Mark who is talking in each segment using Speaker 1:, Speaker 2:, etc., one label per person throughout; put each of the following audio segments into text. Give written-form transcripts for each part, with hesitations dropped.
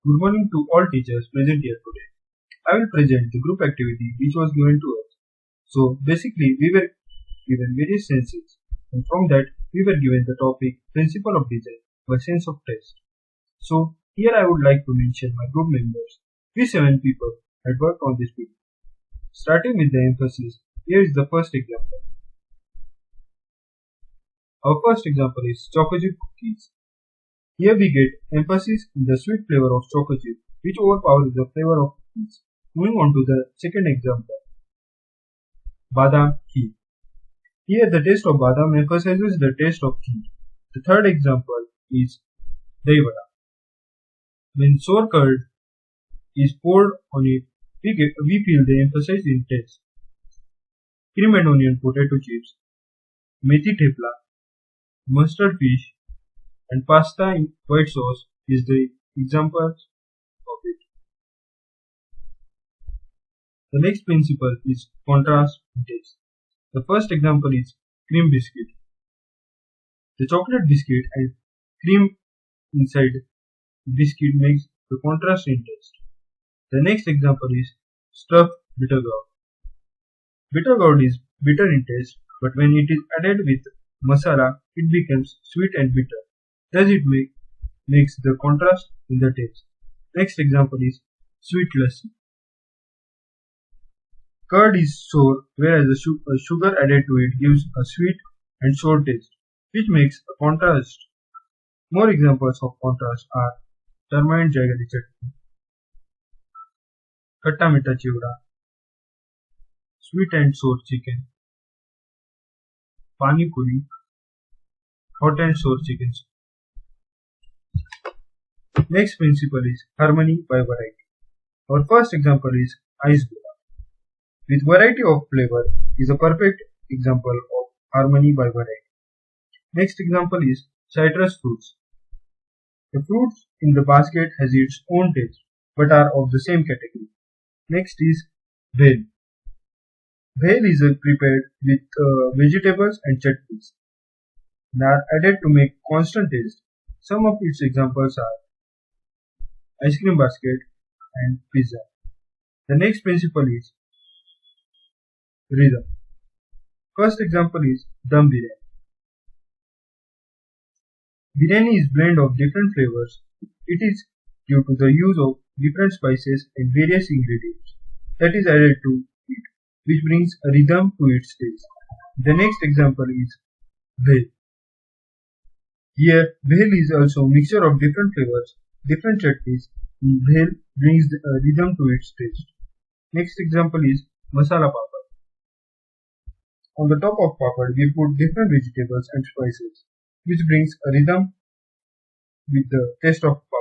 Speaker 1: Good morning to all teachers present here today. I will present the group activity which was given to us. So basically we were given various senses and from that we were given the topic principle of design by sense of taste. So here I would like to mention my group members. We 7 people had worked on this video. Starting with the emphasis, here is the first example. Our first example is chocolate chip cookies. Here we get emphasis in the sweet flavor of chocolate chip, which overpowers the flavor of cookies. Moving on to the second example, badam kheer. Here the taste of badam emphasizes the taste of kheer. The third example is dahi vada. When sour curd is poured on it, we feel the emphasis in taste. Cream and onion potato chips, methi thepla, mustard fish, and pasta in white sauce is the examples of it. The next principle is contrast in taste. The first example is cream biscuit. The chocolate biscuit and cream inside biscuit makes the contrast in taste. The next example is stuffed bitter gourd. Bitter gourd is bitter in taste, but when it is added with masala, it becomes sweet and bitter. Thus it makes the contrast in the taste. Next example is sweet lassi. Curd is sour, whereas the sugar added to it gives a sweet and sour taste, which makes a contrast. More examples of contrast are turmeric jaggery chutney, khatta meetha chivda, sweet and sour chicken, pani puri, hot and sour chicken. Next principle is harmony by variety. Our first example is ice gola. With variety of flavor is a perfect example of harmony by variety. Next example is citrus fruits. The fruits in the basket has its own taste but are of the same category. Next is bhel. Bhel is prepared with vegetables and chutneys and are added to make constant taste. Some of its examples are ice cream basket and pizza. The next principle is rhythm. First example is dum biryani. Biryani is blend of different flavors. It is due to the use of different spices and various ingredients that is added to it, which brings a rhythm to its taste. The next example is bhel. Here, bhel is also a mixture of different flavors, different chutneys, and bhel brings a rhythm to its taste. Next example is masala papad. On the top of papad, we put different vegetables and spices, which brings a rhythm with the taste of papad.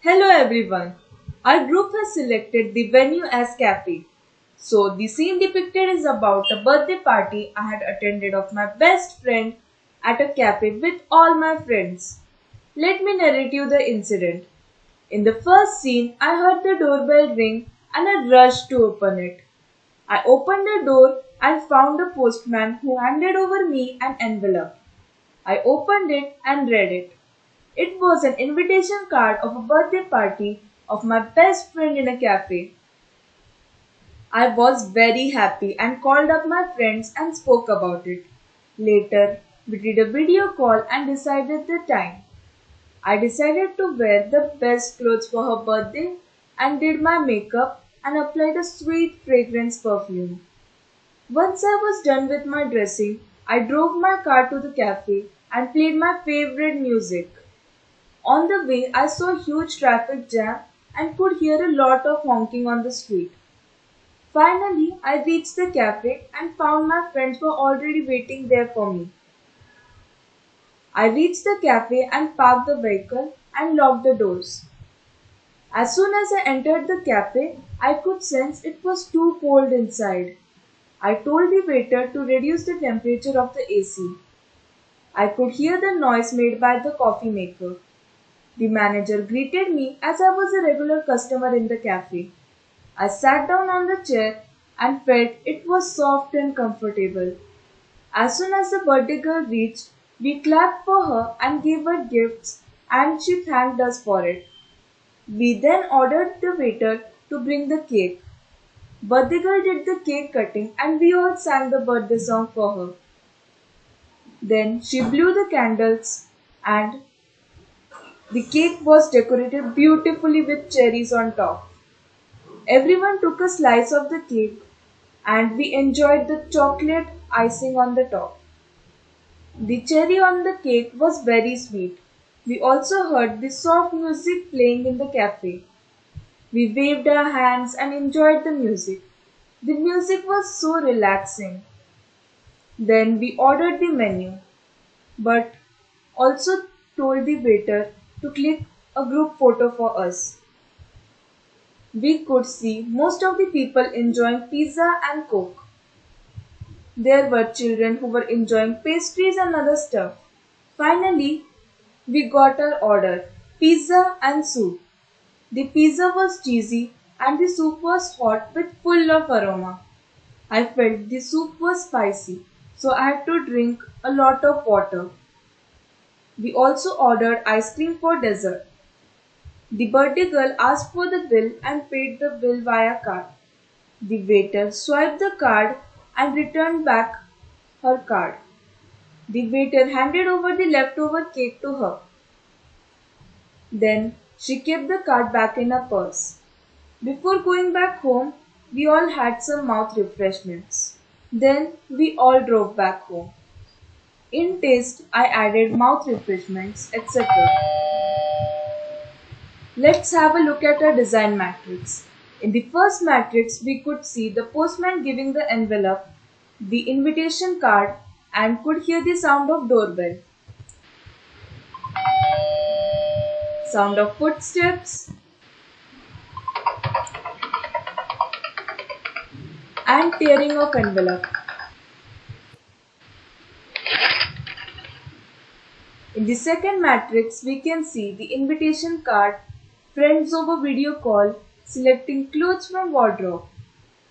Speaker 2: Hello everyone. Our group has selected the venue as cafe. So the scene depicted is about a birthday party I had attended of my best friend at a cafe with all my friends. Let me narrate you the incident. In the first scene, I heard the doorbell ring and I rushed to open it. I opened the door and found a postman who handed over me an envelope. I opened it and read it. It was an invitation card of a birthday party of my best friend in a cafe. I was very happy and called up my friends and spoke about it. Later, we did a video call and decided the time. I decided to wear the best clothes for her birthday and did my makeup and applied a sweet fragrance perfume. Once I was done with my dressing, I drove my car to the cafe and played my favorite music. On the way, I saw a huge traffic jam and could hear a lot of honking on the street. Finally, I reached the cafe and found my friends were already waiting there for me. I reached the cafe and parked the vehicle and locked the doors. As soon as I entered the cafe, I could sense it was too cold inside. I told the waiter to reduce the temperature of the AC. I could hear the noise made by the coffee maker. The manager greeted me as I was a regular customer in the cafe. I sat down on the chair and felt it was soft and comfortable. As soon as the birthday girl reached, we clapped for her and gave her gifts and she thanked us for it. We then ordered the waiter to bring the cake. Birthday girl did the cake cutting and we all sang the birthday song for her. Then she blew the candles and the cake was decorated beautifully with cherries on top. Everyone took a slice of the cake and we enjoyed the chocolate icing on the top. The cherry on the cake was very sweet. We also heard the soft music playing in the cafe. We waved our hands and enjoyed the music. The music was so relaxing. Then we ordered the menu, but also told the waiter to click a group photo for us. We could see most of the people enjoying pizza and coke. There were children who were enjoying pastries and other stuff. Finally, we got our order, pizza and soup. The pizza was cheesy and the soup was hot with full of aroma. I felt the soup was spicy, so I had to drink a lot of water. We also ordered ice cream for dessert. The birthday girl asked for the bill and paid the bill via card. The waiter swiped the card and returned back her card. The waiter handed over the leftover cake to her. Then she kept the card back in her purse. Before going back home, we all had some mouth refreshments. Then we all drove back home. In taste, I added mouth refreshments, etc. Let's have a look at our design matrix. In the first matrix, we could see the postman giving the envelope, the invitation card, and could hear the sound of doorbell, sound of footsteps, and tearing of envelope. In the second matrix, we can see the invitation card, friends over video call, selecting clothes from wardrobe.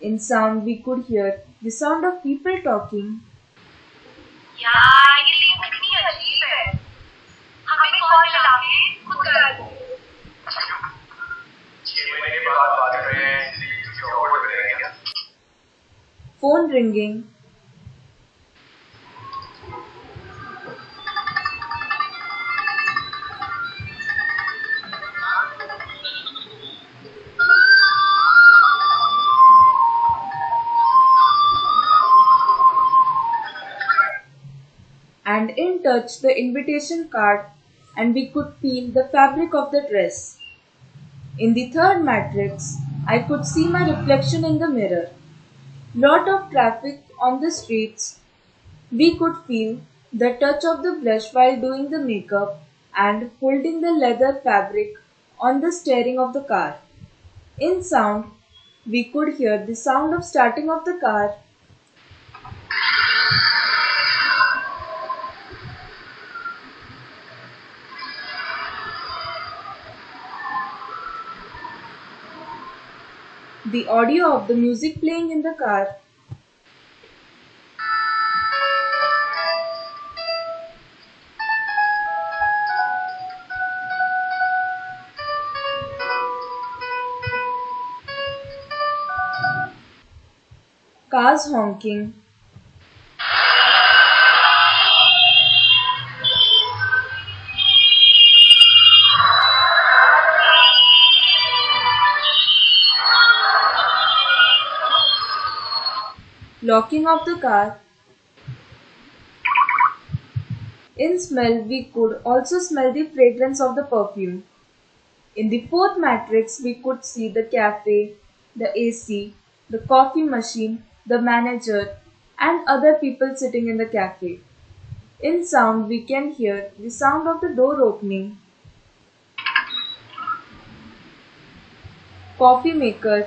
Speaker 2: In sound, we could hear the sound of people talking.
Speaker 3: यार ये link कितनी अजीब है हमें call लगा के खुद कर दो 6 महीने बाद बात कर रहे हैं इसलिए किसी और को करेंगे क्या
Speaker 2: Phone ringing. And in touch the invitation card and we could feel the fabric of the dress. In the third matrix, I could see my reflection in the mirror. Lot of traffic on the streets. We could feel the touch of the blush while doing the makeup and holding the leather fabric on the steering of the car. In sound, we could hear the sound of starting of the car, the audio of the music playing in the car, cars honking, locking of the car. In smell, we could also smell the fragrance of the perfume. In the fourth matrix, we could see the cafe, the AC, the coffee machine, the manager, and other people sitting in the cafe. In sound, we can hear the sound of the door opening, coffee maker,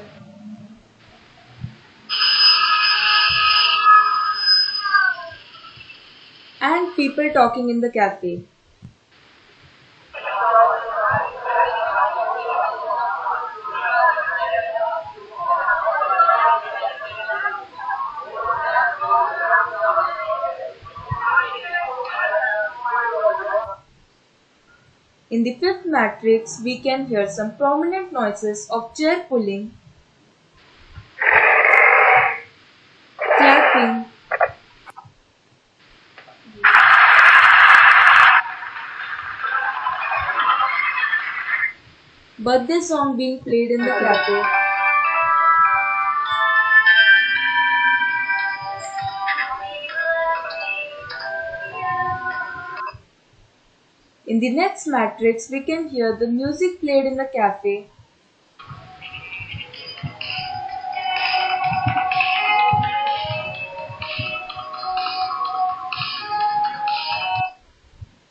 Speaker 2: and people talking in the cafe. In the fifth matrix, we can hear some prominent noises of chair pulling, clapping, birthday song being played in the cafe, in the next matrix, we can hear the music played in the cafe,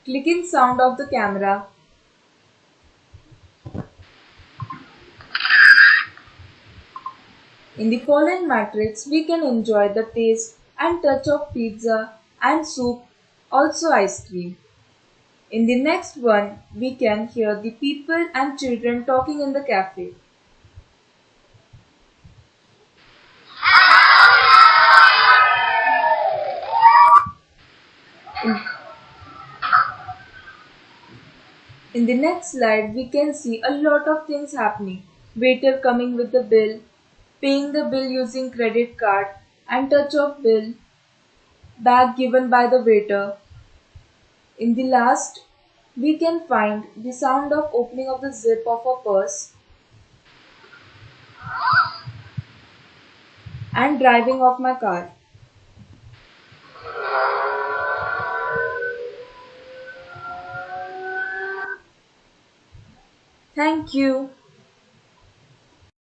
Speaker 2: clicking sound of the camera. In the following matrix, we can enjoy the taste and touch of pizza and soup, also ice cream. In the next one, we can hear the people and children talking in the cafe. In, in the next slide, we can see a lot of things happening. Waiter coming with the bill, paying the bill using credit card and touch of bill, bag given by the waiter. In the last, we can find the sound of opening of the zip of a purse and driving of my car. Thank you.